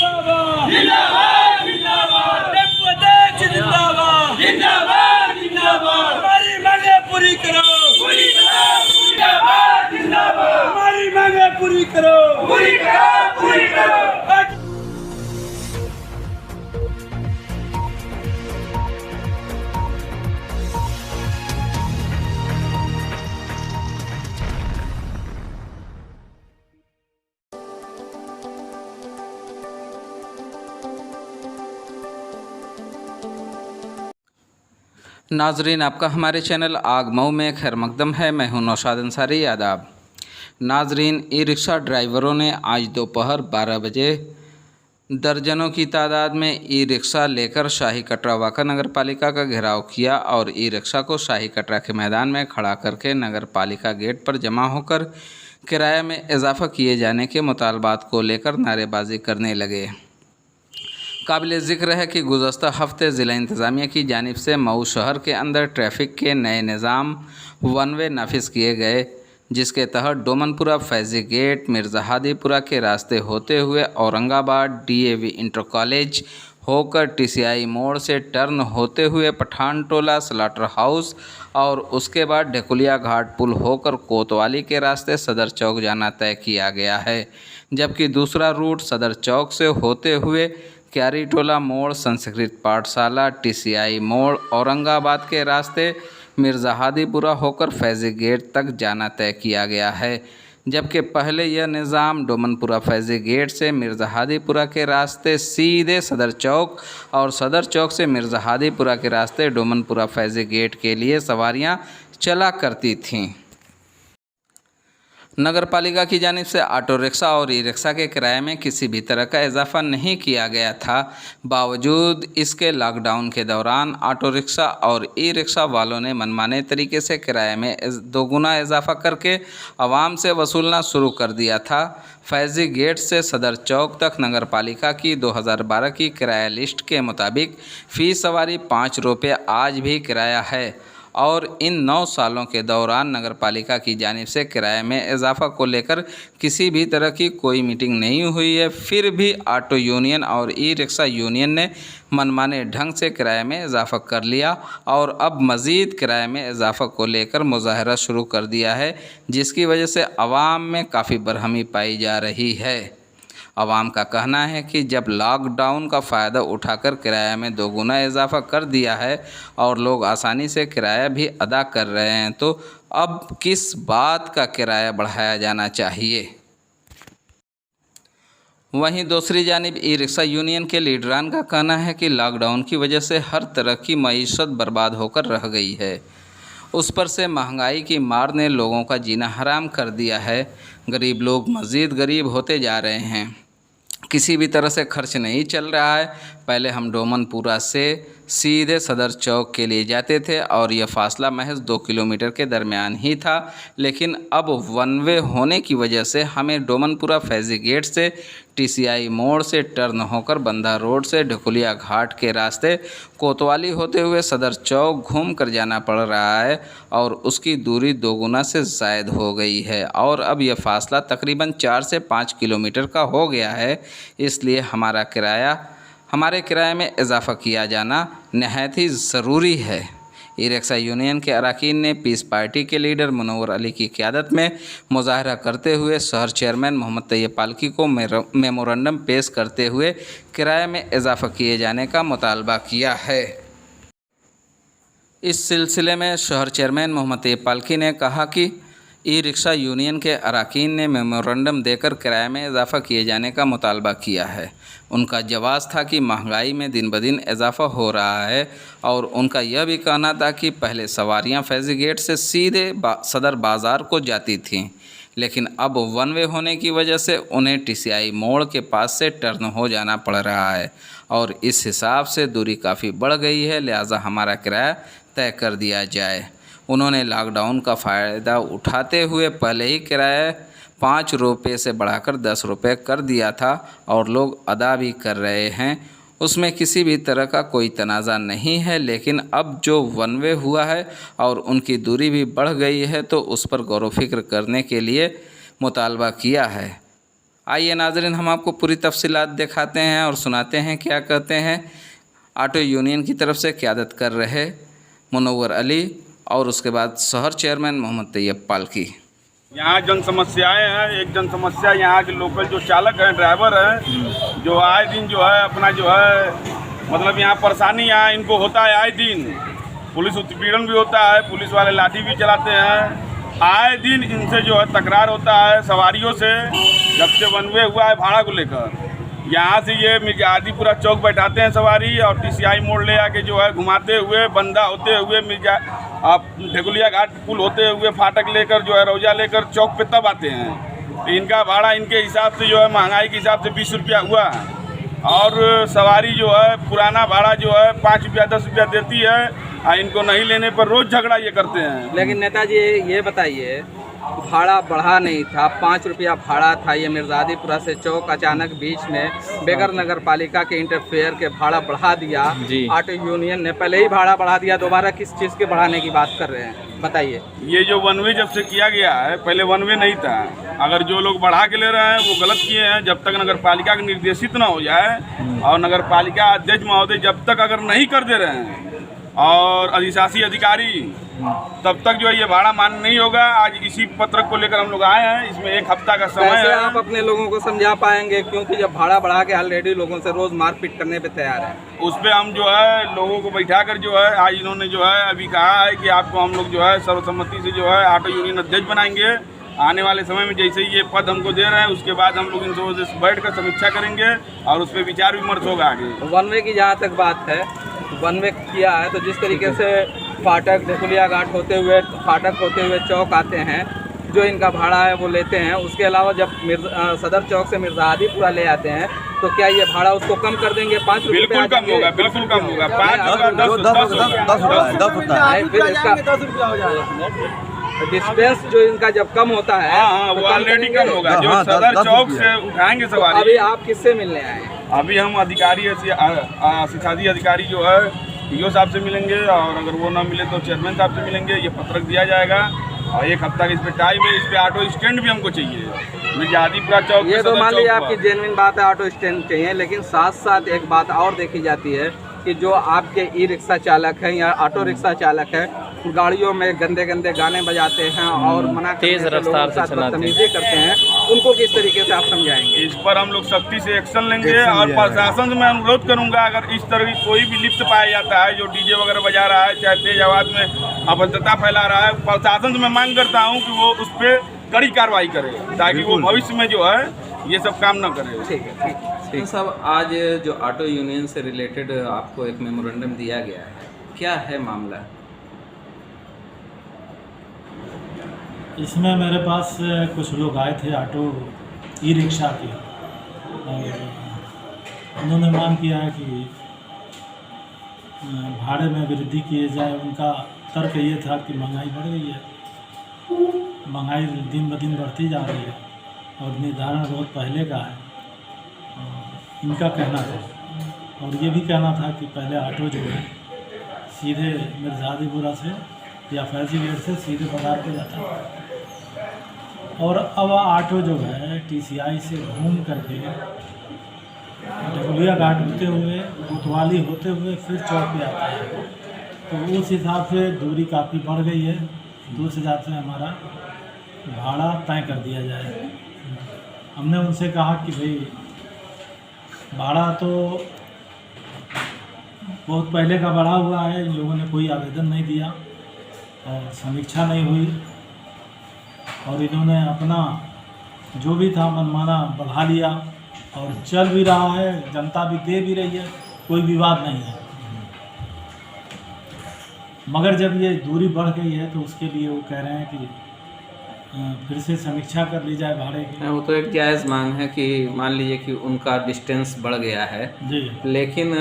जिंदाबाद जिंदाबाद जिंदाबाद जिंदाबाद जिंदाबाद जिंदाबाद हमारी मांगे पूरी करो जिंदाबाद जिंदाबाद हमारी मांगे पूरी करो पूरी करो नाजरीन, आपका हमारे चैनल आग मऊ में खैर मकदम है। मैं हूं नौशाद अंसारी। आदाब नाजरीन, ई रिक्शा ड्राइवरों ने आज दोपहर 12 बजे दर्जनों की तादाद में ई रिक्शा लेकर शाही कटरा वाका नगर पालिका का घेराव किया और ई रिक्शा को शाही कटरा के मैदान में खड़ा करके नगर पालिका गेट पर जमा होकर किराए में इजाफा किए जाने के मुतालबात को लेकर नारेबाजी करने लगे। काबिल ज़िक्र है कि गुज़श्ता हफ्ते ज़िला इंतज़ामिया की जानिब से मऊ शहर के अंदर ट्रैफिक के नए निज़ाम वन वे नाफिज किए गए, जिसके तहत डोमनपुरा फैज़ी गेट मिर्ज़ाहादीपुरा के रास्ते होते हुए औरंगाबाद DAV इंटर कॉलेज होकर TCI मोड़ से टर्न होते हुए पठान टोला स्लाटर हाउस और उसके बाद ढकुलिया घाट पुल होकर कोतवाली के रास्ते सदर चौक जाना तय किया गया है, जबकि दूसरा रूट सदर चौक से होते हुए क्यारी टोला मोड़ संस्कृत पाठशाला TCI मोड़ औरंगाबाद के रास्ते मिर्ज़ाहादीपुरा होकर फैज़ी गेट तक जाना तय किया गया है, जबकि पहले यह निज़ाम डोमनपुरा फैज़ी गेट से मिर्ज़ाहादीपुरा के रास्ते सीधे सदर चौक और सदर चौक से मिर्ज़ाहादीपुरा के रास्ते डोमनपुरा फैज़ी गेट के लिए सवारियां चला करती थीं। नगर पालिका की जानिब से ऑटो रिक्शा और ई रिक्शा के किराए में किसी भी तरह का इजाफा नहीं किया गया था। बावजूद इसके लॉकडाउन के दौरान ऑटो रिक्शा और ई रिक्शा वालों ने मनमाने तरीके से किराए में दोगुना इजाफा करके आवाम से वसूलना शुरू कर दिया था। फैज़ी गेट से सदर चौक तक नगर पालिका की 2012 की किराया लिस्ट के मुताबिक फ़ी सवारी 5 रुपये आज भी किराया है और इन 9 सालों के दौरान नगर पालिका की जानिब से किराए में इजाफा को लेकर किसी भी तरह की कोई मीटिंग नहीं हुई है। फिर भी ऑटो यूनियन और ई रिक्शा यूनियन ने मनमाने ढंग से किराए में इजाफा कर लिया और अब मज़ीद किराए में इजाफा को लेकर मुजाहरा शुरू कर दिया है, जिसकी वजह से आवाम में काफ़ी बरहमी पाई जा रही है। आवाम का कहना है कि जब लॉकडाउन का फ़ायदा उठाकर किराया में दोगुना इजाफा कर दिया है और लोग आसानी से किराया भी अदा कर रहे हैं, तो अब किस बात का किराया बढ़ाया जाना चाहिए। वहीं दूसरी जानिब ई रिक्शा यूनियन के लीडरान का कहना है कि लॉकडाउन की वजह से हर तरह की मईशत बर्बाद होकर रह गई है। उस पर से महंगाई की मार ने लोगों का जीना हराम कर दिया है। गरीब लोग मज़ीद गरीब होते जा रहे हैं। किसी भी तरह से खर्च नहीं चल रहा है। पहले हम डोमनपुरा से सीधे सदर चौक के लिए जाते थे और यह फ़ासला महज 2 किलोमीटर के दरमियान ही था, लेकिन अब वन वे होने की वजह से हमें डोमनपुरा फैज़ी गेट से TCI मोड़ से टर्न होकर बंधा रोड से ढकुलिया घाट के रास्ते कोतवाली होते हुए सदर चौक घूम कर जाना पड़ रहा है और उसकी दूरी दोगुना से ज़ायद हो गई है और अब यह फ़ासला तकरीबन 4 से 5 किलोमीटर का हो गया है। इसलिए हमारे किराए में इजाफ़ा किया जाना नहायत ही ज़रूरी है। ई रिक्शा यूनियन के अरकान ने पीस पार्टी के लीडर मुनव्वर अली की क़यादत में मुजाहरा करते हुए शहर चेयरमैन मोहम्मद तैयब पालकी को मेमोरेंडम पेश करते हुए किराए में इजाफ़ा किए जाने का मुतालबा किया है। इस सिलसिले में शहर चेयरमैन मोहम्मद तैयब पालकी ने कहा कि ई रिक्शा यूनियन के अरकान ने मेमोरेंडम देकर किराए में इजाफ़ा किए जाने का मुतालबा किया है। उनका जवाब था कि महंगाई में दिन ब दिन इजाफ़ा हो रहा है और उनका यह भी कहना था कि पहले सवारियां फैज़ी गेट से सीधे सदर बाज़ार को जाती थीं, लेकिन अब वन वे होने की वजह से उन्हें TCI मोड़ के पास से टर्न हो जाना पड़ रहा है और इस हिसाब से दूरी काफ़ी बढ़ गई है, लिहाजा हमारा किराया तय कर दिया जाए। उन्होंने लॉकडाउन का फ़ायदा उठाते हुए पहले ही किराया 5 रुपये से बढ़ाकर 10 रुपये कर दिया था और लोग अदा भी कर रहे हैं। उसमें किसी भी तरह का कोई तनाज़ा नहीं है, लेकिन अब जो वन वे हुआ है और उनकी दूरी भी बढ़ गई है तो उस पर गौर व फिक्र करने के लिए मुतालबा किया है आइए नाजरीन, हम आपको पूरी तफसीलात दिखाते हैं और सुनाते हैं क्या कहते हैं ऑटो यूनियन की तरफ से क़यादत कर रहे मुनव्वर अली और उसके बाद शहर चेयरमैन मोहम्मद तैयब पालकी। यहाँ जन समस्याएं हैं। एक जन समस्या यहाँ के लोकल जो चालक हैं, ड्राइवर हैं, जो आए दिन जो है अपना जो है मतलब यहाँ परेशानी यहाँ इनको होता है। आए दिन पुलिस उत्पीड़न भी होता है, पुलिस वाले लाठी भी चलाते हैं। आए दिन इनसे जो है तकरार होता है सवारियों से। जब से वन वे हुआ है भाड़ा को लेकर, यहाँ से ये मिर्जादीपुरा चौक बैठाते हैं सवारी और TCI मोड़ ले आके जो है घुमाते हुए बंदा होते हुए ढेकुलिया घाट पुल होते हुए फाटक लेकर जो है रौजा लेकर चौक पे तब आते हैं। तो इनका भाड़ा इनके हिसाब से जो है महंगाई के हिसाब से 20 रुपया हुआ है और सवारी जो है पुराना भाड़ा जो है 5 रुपया 10 रुपया देती है और इनको नहीं लेने पर रोज़ झगड़ा ये करते हैं। लेकिन नेताजी ये बताइए, भाड़ा बढ़ा नहीं था, 5 रुपया भाड़ा था। ये मिर्जादीपुरा से चौक अचानक बीच में बेगर नगर पालिका के इंटरफेयर के भाड़ा बढ़ा दिया। ऑटो यूनियन ने पहले ही भाड़ा बढ़ा दिया, दोबारा किस चीज़ के बढ़ाने की बात कर रहे हैं बताइए। ये जो वन वे जब से किया गया है, पहले वन वे नहीं था। अगर जो लोग बढ़ा के ले रहे हैं वो गलत किए हैं। जब तक नगर पालिका के निर्देशित ना हो जाए और नगर पालिका अध्यक्ष महोदय जब तक अगर नहीं कर दे रहे हैं और अधिशासी अधिकारी, तब तक जो है ये भाड़ा मान्य नहीं होगा। आज इसी पत्रक को लेकर हम लोग आए हैं। इसमें 1 हफ्ता का समय है। आप अपने लोगों को समझा पाएंगे, क्योंकि जब भाड़ा बढ़ा के ऑलरेडी लोगों से रोज मारपीट करने पे तैयार है। उस पर हम जो है लोगों को बैठा कर जो है आज इन्होंने जो है अभी कहा है कि आपको हम लोग जो है सर्वसम्मति से जो है ऑटो यूनियन अध्यक्ष बनाएंगे। आने वाले समय में जैसे ही ये पद हमको दे रहे हैं उसके बाद हम लोग इनसे बैठ कर समीक्षा करेंगे और उस पर विचार विमर्श होगा आगे। वन वे की जहाँ तक बात है, वन वे किया है तो जिस तरीके से फाटक ढेकुलिया घाट होते हुए फाटक होते हुए चौक आते हैं, जो इनका भाड़ा है वो लेते हैं। उसके अलावा जब सदर चौक से मिर्जादीपुरा ले आते हैं तो क्या ये भाड़ा उसको कम कर देंगे? 5 रुपये बिल्कुल कम होगा, बिल्कुल कम होगा। 5 होगा, 10 फिर इसका डिस्टेंस जो इनका जब कम होता है वो ऑलरेडी कम होगा। जो सदर चौक से उठाएंगे सवारी। अभी आप किससे मिलने आए हैं? अभी हम अधिकारी शिक्षाधी अधिकारी जो है DO साहब से मिलेंगे और अगर वो ना मिले तो चेयरमैन साहब से मिलेंगे। ये पत्रक दिया जाएगा और 1 हफ्ता का इस पर टाइम है। इस पर ऑटो स्टैंड भी हमको चाहिए। मिर्जादीपुरा चौक ये तो मान लीजिए आपकी जेन्युइन बात है, ऑटो स्टैंड चाहिए। लेकिन साथ साथ एक बात और देखी जाती है कि जो आपके ई-रिक्शा चालक हैं या ऑटो रिक्शा चालक है, गाड़ियों में गंदे गंदे गाने बजाते हैं और मना तेज रफ्तार से बदतमीजी करते हैं, उनको किस तरीके से आप समझाएंगे? इस पर हम लोग सख्ती से एक्शन लेंगे और प्रशासन से मैं अनुरोध करूंगा, अगर इस तरह की कोई भी लिप्त पाया जाता है जो डीजे वगैरह बजा रहा है, चाहे तेज आवाज में अभद्रता फैला रहा है, प्रशासन से मैं मांग करता हूँ कि वो उस पर कड़ी कार्रवाई करे ताकि वो भविष्य में जो है ये सब काम न करे। ठीक है, ठीक साहब, आज जो ऑटो यूनियन से रिलेटेड आपको एक मेमोरेंडम दिया गया है, क्या है मामला? इसमें मेरे पास कुछ लोग आए थे ऑटो ई-रिक्शा के और उन्होंने मांग किया है कि भाड़े में वृद्धि किए जाए। उनका तर्क ये था कि महंगाई बढ़ गई है, महंगाई दिन ब दिन बढ़ती जा रही है और निर्धारण बहुत पहले का है। इनका कहना था और ये भी कहना था कि पहले ऑटो जो है सीधे मिर्जादीपुरा से या फैजी गेट से सीधे बाजार पे जाता है और अब ऑटो जो है TCI से घूम करके ढेकुलिया घाट होते हुए कोतवाली होते हुए फिर चौक पे आता है। तो उस हिसाब से दूरी काफ़ी बढ़ गई है। तो उस हिसाब से हमारा भाड़ा तय कर दिया जाए। हमने उनसे कहा कि भाई भाड़ा तो बहुत पहले का बढ़ा हुआ है, इन लोगों ने कोई आवेदन नहीं दिया और समीक्षा नहीं हुई और इन्होंने अपना जो भी था मनमाना बढ़ा लिया और चल भी रहा है, जनता भी दे भी रही है, कोई विवाद नहीं है। मगर जब ये दूरी बढ़ गई है तो उसके लिए वो कह रहे हैं कि फिर से समीक्षा कर ली जाए भाड़े की। वो तो एक जायज़ मांग है कि मान लीजिए कि उनका डिस्टेंस बढ़ गया है जी, लेकिन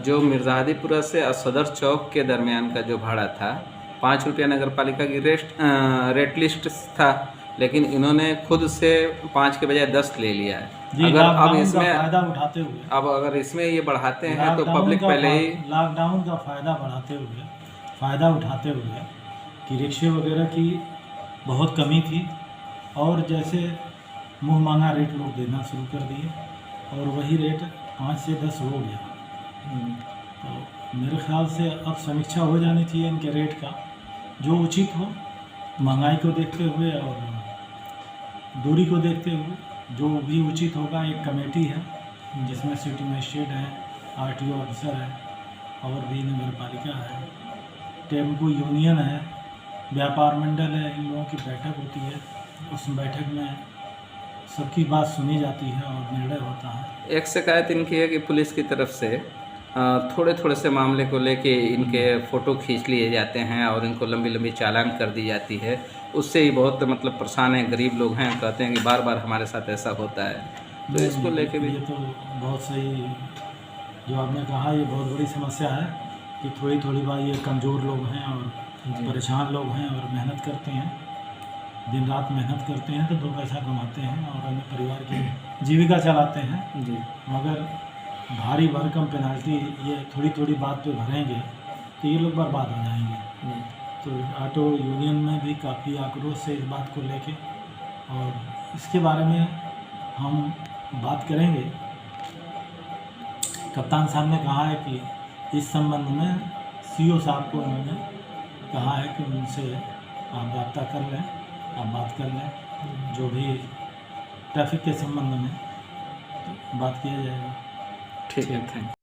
जो मिर्जादीपुरा से सदर चौक के दरमियान का जो भाड़ा था 5 रुपया नगर पालिका की रेट लिस्ट था, लेकिन इन्होंने खुद से 5 के बजाय 10 ले लिया है। अगर अब इसमें फ़ायदा उठाते हुए अगर इसमें ये बढ़ाते हैं तो पब्लिक पहले ही लॉकडाउन का फ़ायदा उठाते हुए कि रिक्शे वगैरह की बहुत कमी थी और जैसे मुँह मांगा रेट लोग देना शुरू कर दिए और वही रेट 5 से 10 हो गया। तो मेरे ख्याल से अब समीक्षा हो जानी चाहिए इनके रेट का, जो उचित हो, महंगाई को देखते हुए और दूरी को देखते हुए जो भी उचित होगा। एक कमेटी है जिसमें सिटी मजिस्ट्रेट है, आरटीओ ऑफिसर है और भी नगर पालिका है, टेम्पो यूनियन है, व्यापार मंडल है, इन लोगों की बैठक होती है। उस बैठक में सबकी बात सुनी जाती है और निर्णय होता है। एक शिकायत इनकी है कि पुलिस की तरफ से थोड़े थोड़े से मामले को लेके इनके फ़ोटो खींच लिए जाते हैं और इनको लंबी लंबी चालान कर दी जाती है। उससे ही बहुत मतलब परेशान हैं, गरीब लोग हैं, कहते हैं कि बार बार हमारे साथ ऐसा होता है। तो इसको लेके भी ये तो बहुत सही जो आपने कहा, ये बहुत बड़ी समस्या है कि थोड़ी थोड़ी बार ये कमज़ोर लोग हैं और परेशान लोग हैं और मेहनत करते हैं, दिन रात मेहनत करते हैं तो 2 पैसा कमाते हैं और अपने परिवार की जीविका चलाते हैं जी। मगर भारी भरकम पेनाल्टी ये थोड़ी थोड़ी बात पे भरेंगे तो ये लोग बर्बाद हो जाएंगे। तो ऑटो यूनियन में भी काफ़ी आक्रोश है इस बात को लेके और इसके बारे में हम बात करेंगे। कप्तान साहब ने कहा है कि इस संबंध में सीओ साहब को उन्होंने कहा है कि उनसे आप रब्ता कर लें, आप बात कर लें, जो भी ट्रैफिक के संबंध में बात किया जाएगा। ठीक है, थैंक यू।